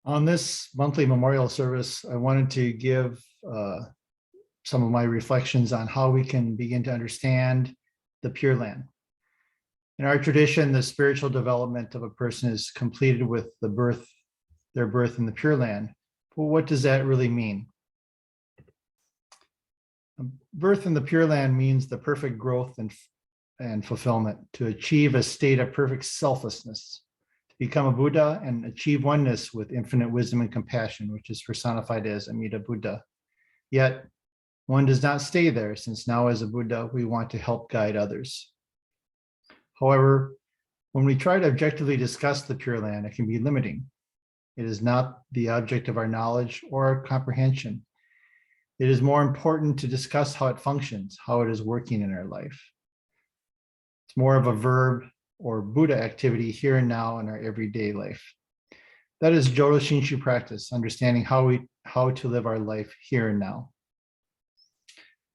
On this monthly memorial service, I wanted to give some of my reflections on how we can begin to understand the Pure Land. In our tradition, the spiritual development of a person is completed with their birth in the Pure Land. Well, what does that really mean? Birth in the Pure Land means the perfect growth and fulfillment, to achieve a state of perfect selflessness, to become a Buddha and achieve oneness with infinite wisdom and compassion, which is personified as Amida Buddha. Yet, one does not stay there, since now as a Buddha, we want to help guide others. However, when we try to objectively discuss the Pure Land, it can be limiting. It is not the object of our knowledge or our comprehension. It is more important to discuss how it functions, how it is working in our life. It's more of a verb or Buddha activity here and now in our everyday life. That is Jodo Shinshu practice, understanding how to live our life here and now.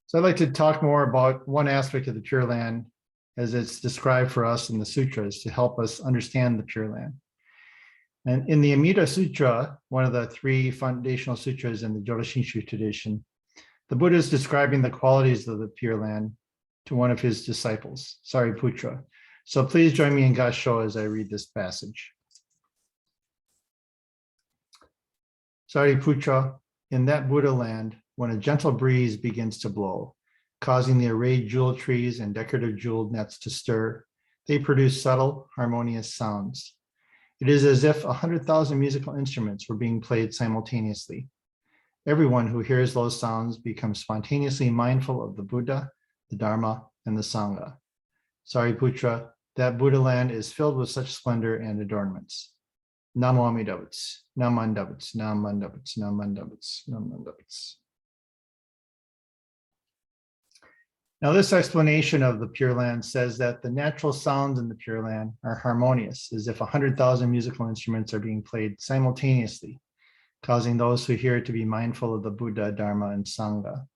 So I'd like to talk more about one aspect of the Pure Land as it's described for us in the sutras to help us understand the Pure Land. And in the Amida Sutra, one of the three foundational sutras in the Jodo Shinshu tradition, the Buddha is describing the qualities of the Pure Land to one of his disciples, Sariputra. So please join me in Gassho as I read this passage. Sariputra, in that Buddha land, when a gentle breeze begins to blow, causing the arrayed jewel trees and decorative jeweled nets to stir, they produce subtle, harmonious sounds. It is as if 100,000 musical instruments were being played simultaneously. Everyone who hears those sounds becomes spontaneously mindful of the Buddha, the Dharma, and the Sangha. Sariputra, that Buddha land is filled with such splendor and adornments. Namo Amidavats, Namandavats, Namandavats, Namandavats, Namandavats. Now, this explanation of the Pure Land says that the natural sounds in the Pure Land are harmonious, as if 100,000 musical instruments are being played simultaneously, causing those who hear it to be mindful of the Buddha, Dharma, and Sangha.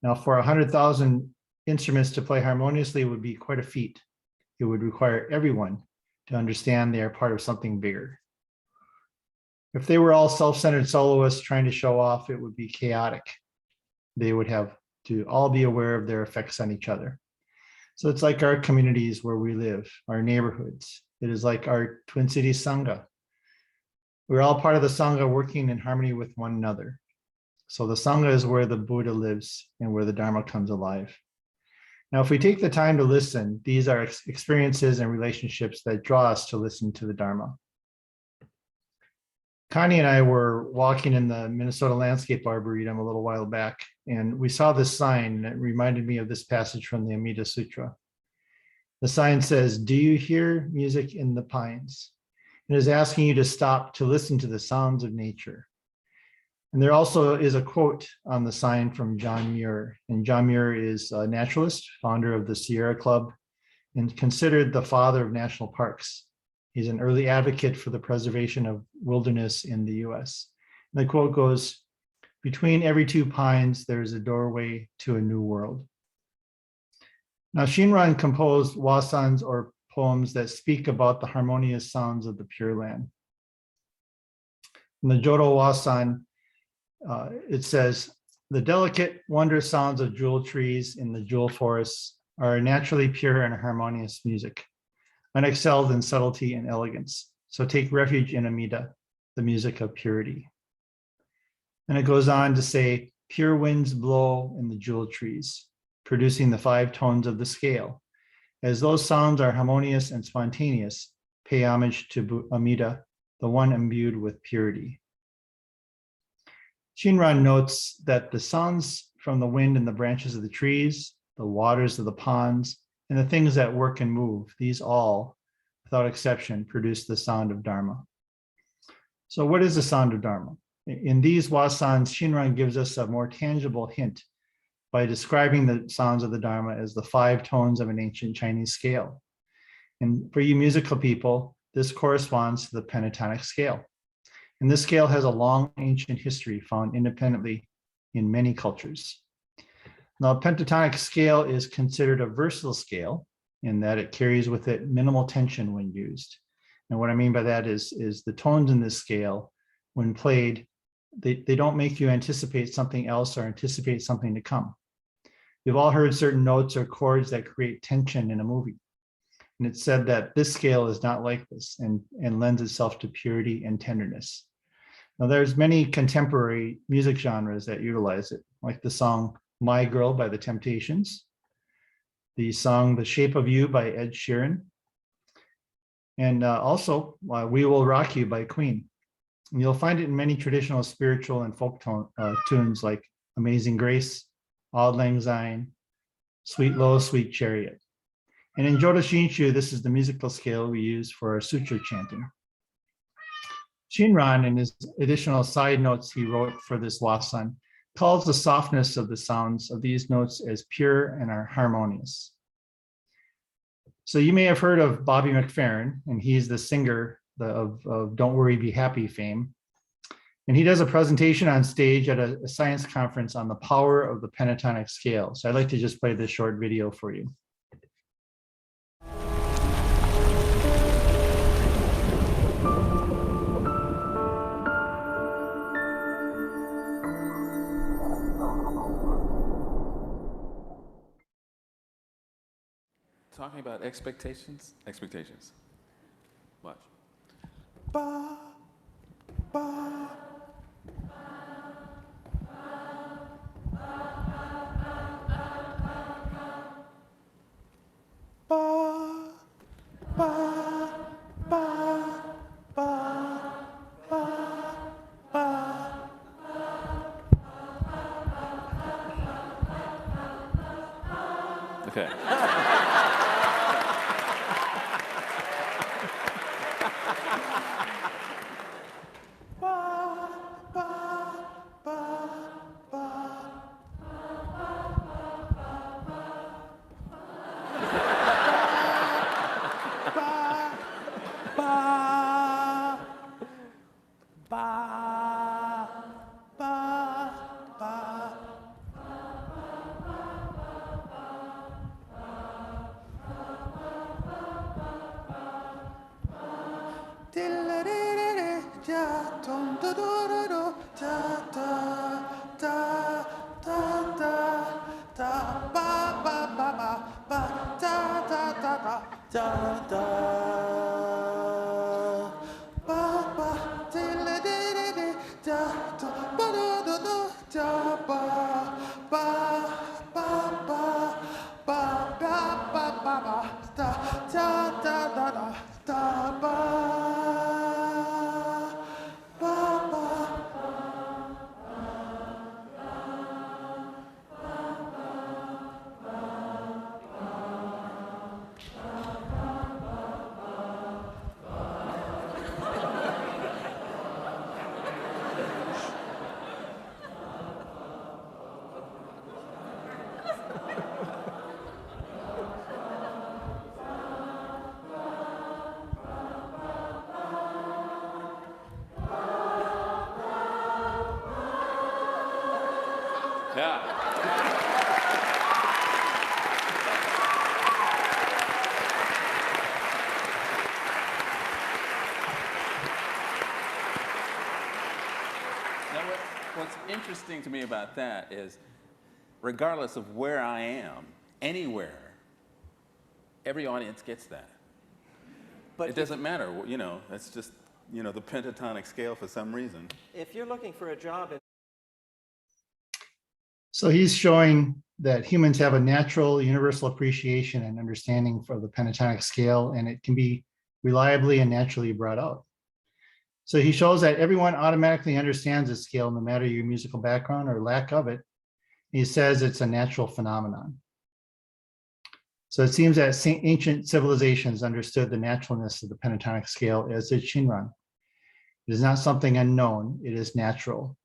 Now, for 100,000 instruments to play harmoniously would be quite a feat. It would require everyone to understand they are part of something bigger. If they were all self-centered soloists trying to show off, it would be chaotic. They would have to all be aware of their effects on each other. So it's like our communities where we live, our neighborhoods. It is like our Twin Cities Sangha. We're all part of the Sangha working in harmony with one another. So the Sangha is where the Buddha lives and where the Dharma comes alive. Now, if we take the time to listen, these are experiences and relationships that draw us to listen to the Dharma. Connie and I were walking in the Minnesota Landscape Arboretum a little while back, and we saw this sign that reminded me of this passage from the Amida Sutra. The sign says, "Do you hear music in the pines?" It is asking you to stop to listen to the sounds of nature. And there also is a quote on the sign from John Muir. And John Muir is a naturalist, founder of the Sierra Club, and considered the father of national parks. He's an early advocate for the preservation of wilderness in the US. And the quote goes, "Between every two pines, there's a doorway to a new world." Now, Shinran composed wasans or poems that speak about the harmonious sounds of the Pure Land. In the Jodo Wasan, it says, "The delicate, wondrous sounds of jewel trees in the jewel forests are naturally pure and harmonious music, unexcelled in subtlety and elegance. So take refuge in Amida, the music of purity." And it goes on to say, "Pure winds blow in the jewel trees, producing the 5 tones of the scale. As those sounds are harmonious and spontaneous, pay homage to Amida, the one imbued with purity." Shinran notes that the sounds from the wind in the branches of the trees, the waters of the ponds, and the things that work and move, these all, without exception, produce the sound of Dharma. So what is the sound of Dharma? In these wasans, Shinran gives us a more tangible hint by describing the sounds of the Dharma as the 5 tones of an ancient Chinese scale. And for you musical people, this corresponds to the pentatonic scale. And this scale has a long ancient history found independently in many cultures. Now, a pentatonic scale is considered a versatile scale in that it carries with it minimal tension when used. And what I mean by that is the tones in this scale when played, they don't make you anticipate something else or anticipate something to come. You've all heard certain notes or chords that create tension in a movie. And it's said that this scale is not like this and lends itself to purity and tenderness. Now, there's many contemporary music genres that utilize it, like the song My Girl by The Temptations, the song The Shape of You by Ed Sheeran, and also We Will Rock You by Queen. And you'll find it in many traditional spiritual and folk tunes like Amazing Grace, Auld Lang Syne, Sweet Low, Sweet Chariot. And in Jodo Shinshu, this is the musical scale we use for our sutra chanting. Shinran, in his additional side notes he wrote for this wasan, calls the softness of the sounds of these notes as pure and are harmonious. So you may have heard of Bobby McFerrin, and he's the singer of Don't Worry, Be Happy fame. And he does a presentation on stage at a science conference on the power of the pentatonic scale. So I'd like to just play this short video for you. Talking about expectations. Watch. Ba, ba. Ba, ba, ba, ba, ba, ba. Okay. Yeah. Now, what's interesting to me about that is, regardless of where I am, anywhere, every audience gets that. But it doesn't matter, you know, it's just, you know, the pentatonic scale for some reason. If you're looking for a job in So he's showing that humans have a natural universal appreciation and understanding for the pentatonic scale, and it can be reliably and naturally brought out. So he shows that everyone automatically understands the scale no matter your musical background or lack of it. He says it's a natural phenomenon. So it seems that ancient civilizations understood the naturalness of the pentatonic scale as did Shinran. It is not something unknown, it is natural.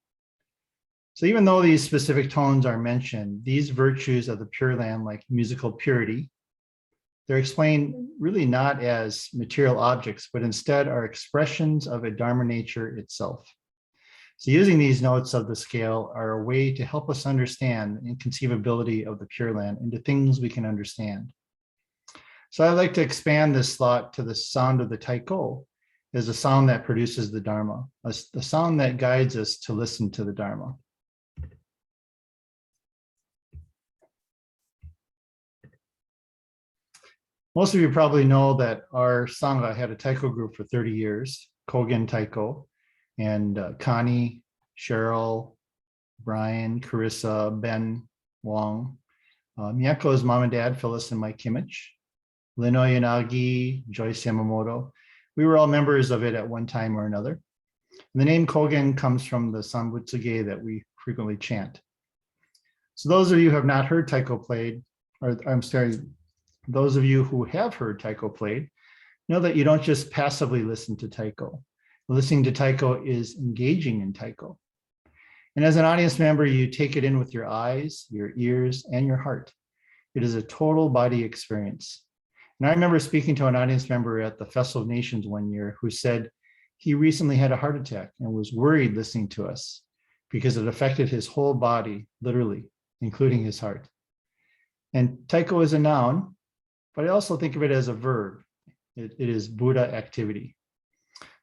So even though these specific tones are mentioned, these virtues of the Pure Land, like musical purity, they're explained really not as material objects, but instead are expressions of a Dharma nature itself. So using these notes of the scale are a way to help us understand the inconceivability of the Pure Land into things we can understand. So I'd like to expand this thought to the sound of the taiko is a sound that produces the Dharma, a sound that guides us to listen to the Dharma. Most of you probably know that our Sangha had a taiko group for 30 years, Kogen Taiko, and Connie, Cheryl, Brian, Carissa, Ben, Wong, Miyako's mom and dad, Phyllis and Mike Kimmich, Lino Yanagi, Joyce Yamamoto. We were all members of it at one time or another. And the name Kogen comes from the Sanbutsuge that we frequently chant. So those of you who have not heard taiko played, or I'm sorry, those of you who have heard taiko played, know that you don't just passively listen to taiko. Listening to taiko is engaging in taiko. And as an audience member, you take it in with your eyes, your ears, and your heart. It is a total body experience. And I remember speaking to an audience member at the Festival of Nations one year who said he recently had a heart attack and was worried listening to us because it affected his whole body, literally, including his heart. And taiko is a noun, but I also think of it as a verb. It is Buddha activity.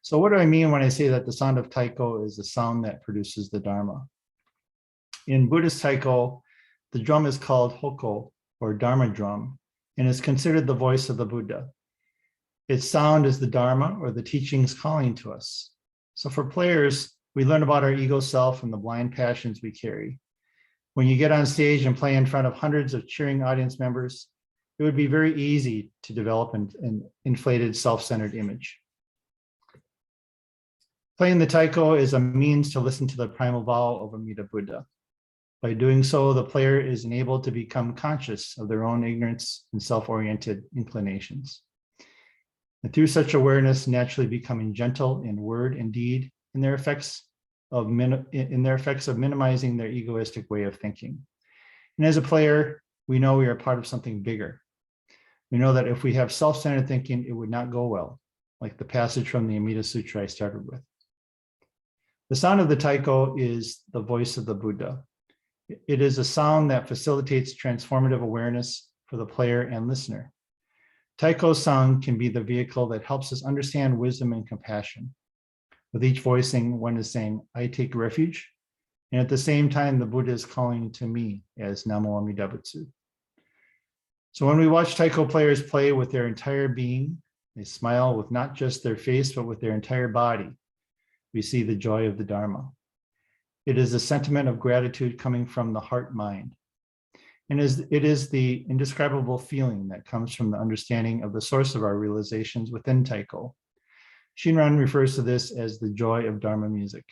So what do I mean when I say that the sound of taiko is the sound that produces the Dharma? In Buddhist taiko, the drum is called hoko, or Dharma drum, and is considered the voice of the Buddha. Its sound is the Dharma, or the teachings calling to us. So for players, we learn about our ego self and the blind passions we carry. When you get on stage and play in front of hundreds of cheering audience members, it would be very easy to develop an inflated, self-centered image. Playing the taiko is a means to listen to the primal vow of Amida Buddha. By doing so, the player is enabled to become conscious of their own ignorance and self-oriented inclinations. And through such awareness, naturally becoming gentle in word and deed in their effects of minimizing their egoistic way of thinking. And as a player, we know we are part of something bigger. We know that if we have self-centered thinking, it would not go well, like the passage from the Amida Sutra I started with. The sound of the taiko is the voice of the Buddha. It is a sound that facilitates transformative awareness for the player and listener. Taiko sound can be the vehicle that helps us understand wisdom and compassion. With each voicing, one is saying, I take refuge. And at the same time, the Buddha is calling to me as Namo Amida Butsu. So when we watch taiko players play with their entire being, they smile with not just their face, but with their entire body. We see the joy of the Dharma. It is a sentiment of gratitude coming from the heart mind. And it is the indescribable feeling that comes from the understanding of the source of our realizations within taiko. Shinran refers to this as the joy of Dharma music,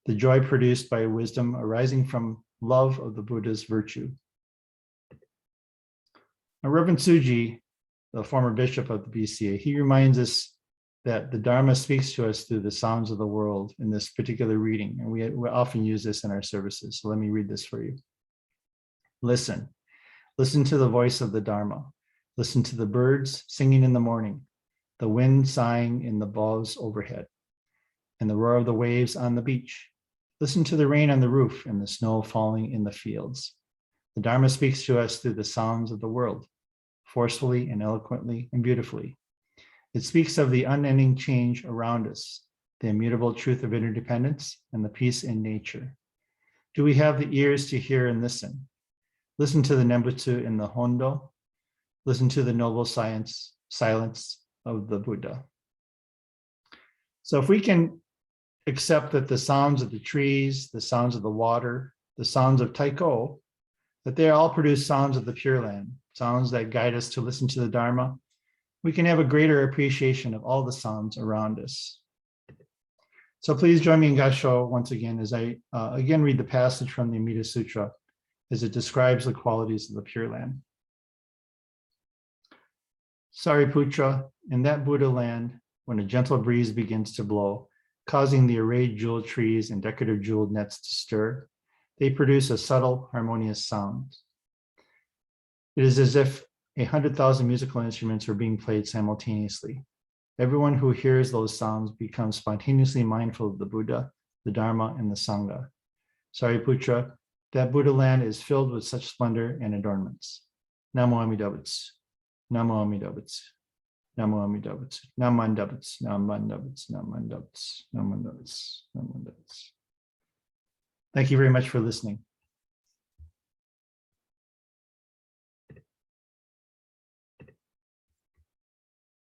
the joy produced by wisdom arising from love of the Buddha's virtue. Now, Reverend Tsuji, the former bishop of the BCA, he reminds us that the Dharma speaks to us through the sounds of the world in this particular reading. And we often use this in our services. So let me read this for you. Listen to the voice of the Dharma. Listen to the birds singing in the morning, the wind sighing in the boughs overhead, and the roar of the waves on the beach. Listen to the rain on the roof and the snow falling in the fields. The Dharma speaks to us through the sounds of the world, forcefully and eloquently and beautifully. It speaks of the unending change around us, the immutable truth of interdependence, and the peace in nature. Do we have the ears to hear and listen? Listen to the Nembutsu in the Hondo. Listen to the noble silence of the Buddha. So if we can accept that the sounds of the trees, the sounds of the water, the sounds of taiko, that they all produce sounds of the Pure Land, sounds that guide us to listen to the Dharma, we can have a greater appreciation of all the sounds around us. So please join me in Gassho once again as I again read the passage from the Amida Sutra as it describes the qualities of the Pure Land. Sariputra, in that Buddha land, when a gentle breeze begins to blow, causing the arrayed jeweled trees and decorative jeweled nets to stir, they produce a subtle, harmonious sound. It is as if 100,000 musical instruments are being played simultaneously. Everyone who hears those sounds becomes spontaneously mindful of the Buddha, the Dharma, and the Sangha. Sariputra, that Buddha land is filled with such splendor and adornments. Namo Amida Butsu. Namo Amida Butsu. Namo Amida Butsu. Namanda Butsu. Namanda Butsu. Namanda Butsu. Namanda Butsu. Namanda Butsu. Thank you very much for listening.